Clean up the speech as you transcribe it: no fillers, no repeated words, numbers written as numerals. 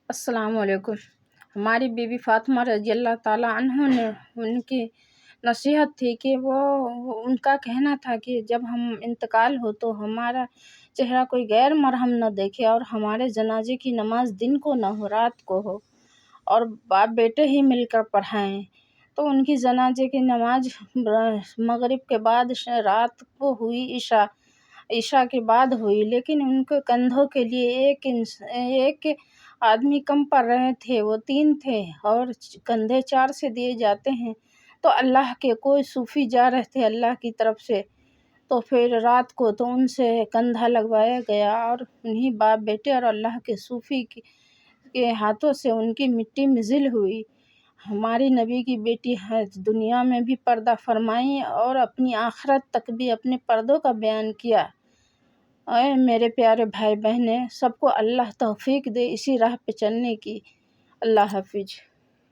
السلام علیکم۔ ہماری بی بی فاطمہ رضی اللہ تعالیٰ عنہ نے ان کی نصیحت تھی کہ ان کا کہنا تھا کہ جب ہم انتقال ہو تو ہمارا چہرہ کوئی غیر محرم نہ دیکھے اور ہمارے جنازے کی نماز دن کو نہ ہو، رات کو ہو، اور باپ بیٹے ہی مل کر پڑھائیں۔ تو ان کی جنازے کی نماز مغرب کے بعد رات کو ہوئی، عشاء کے بعد ہوئی، لیکن ان کے کندھوں کے لیے ایک آدمی کم پڑ رہے تھے، وہ 3 تھے اور کندھے 4 سے دیے جاتے ہیں۔ تو اللہ کے کوئی صوفی جا رہے تھے اللہ کی طرف سے، تو پھر رات کو تو ان سے کندھا لگوایا گیا اور انہی باپ بیٹے اور اللہ کے صوفی کے ہاتھوں سے ان کی مٹی مزل ہوئی۔ ہماری نبی کی بیٹی ہے، دنیا میں بھی پردہ فرمائی اور اپنی آخرت تک بھی اپنے پردوں کا بیان کیا۔ اے میرے پیارے بھائی بہنیں، سب کو اللہ توفیق دے اسی راہ پہ چلنے کی۔ اللہ حافظ۔